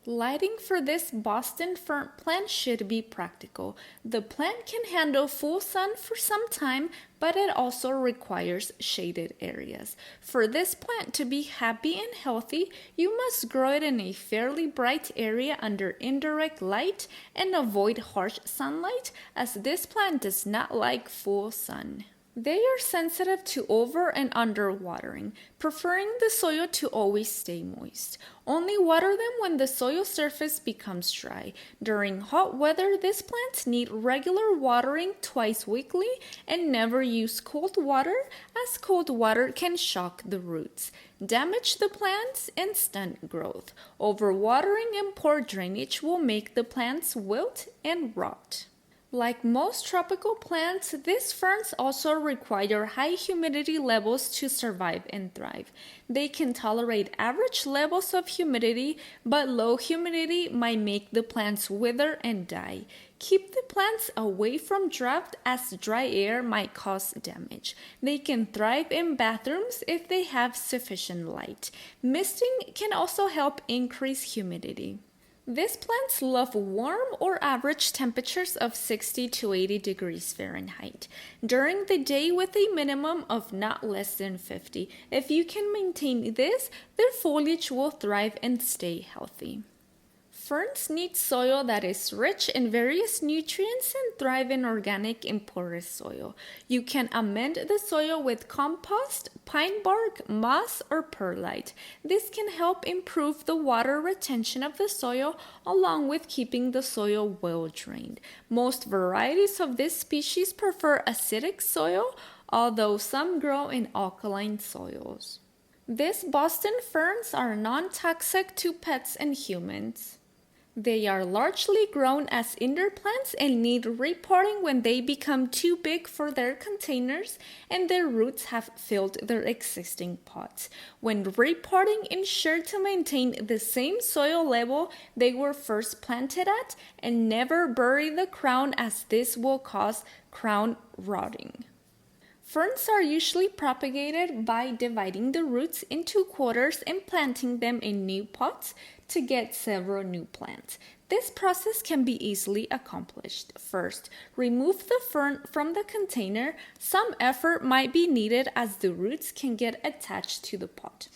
Lighting for this Boston fern plant should be practical. The plant can handle full sun for some time, but it also requires shaded areas. For this plant to be happy and healthy, you must grow it in a fairly bright area under indirect light and avoid harsh sunlight, as this plant does not like full sun. They are sensitive to over and under watering, preferring the soil to always stay moist. Only water them when the soil surface becomes dry. During hot weather, these plants need regular watering twice weekly and never use cold water, as cold water can shock the roots, damage the plants, and stunt growth. Overwatering and poor drainage will make the plants wilt and rot. Like most tropical plants, these ferns also require high humidity levels to survive and thrive. They can tolerate average levels of humidity, but low humidity might make the plants wither and die. Keep the plants away from drought, as dry air might cause damage. They can thrive in bathrooms if they have sufficient light. Misting can also help increase humidity. These plants love warm or average temperatures of 60 to 80 degrees Fahrenheit during the day, with a minimum of not less than 50. If you can maintain this, their foliage will thrive and stay healthy. Ferns need soil that is rich in various nutrients and thrive in organic and porous soil. You can amend the soil with compost, pine bark, moss, or perlite. This can help improve the water retention of the soil, along with keeping the soil well drained. Most varieties of this species prefer acidic soil, although some grow in alkaline soils. These Boston ferns are non-toxic to pets and humans. They are largely grown as indoor plants and need repotting when they become too big for their containers and their roots have filled their existing pots. When repotting, ensure to maintain the same soil level they were first planted at and never bury the crown, as this will cause crown rotting. Ferns are usually propagated by dividing the roots into quarters and planting them in new pots to get several new plants. This process can be easily accomplished. First, remove the fern from the container. Some effort might be needed as the roots can get attached to the pot.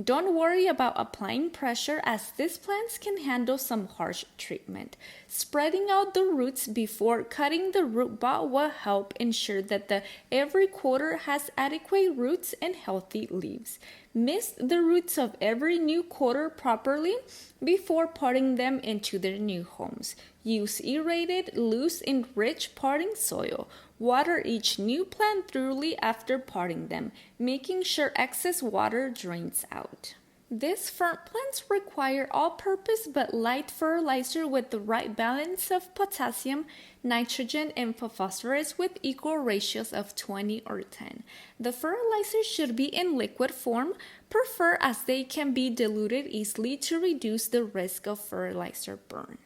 Don't worry about applying pressure, as these plants can handle some harsh treatment. Spreading out the roots before cutting the root ball will help ensure that every quarter has adequate roots and healthy leaves. Mist the roots of every new quarter properly before potting them into their new homes. Use aerated, loose, and rich potting soil. Water each new plant thoroughly after potting them, making sure excess water drains out. These fern plants require all-purpose but light fertilizer with the right balance of potassium, nitrogen, and phosphorus with equal ratios of 20 or 10. The fertilizer should be in liquid form, prefer as they can be diluted easily to reduce the risk of fertilizer burn.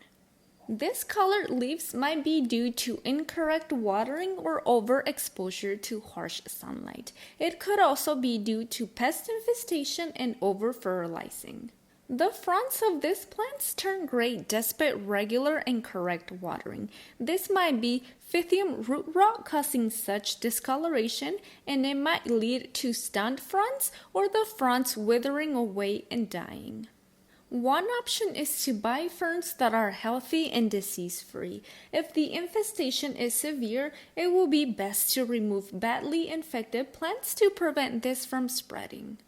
These colored leaves might be due to incorrect watering or overexposure to harsh sunlight. It could also be due to pest infestation and over-fertilizing. The fronds of these plants turn gray despite regular and correct watering. This might be Phythium root rot causing such discoloration, and it might lead to stunned fronds or the fronds withering away and dying. One option is to buy ferns that are healthy and disease-free. If the infestation is severe, it will be best to remove badly infected plants to prevent this from spreading.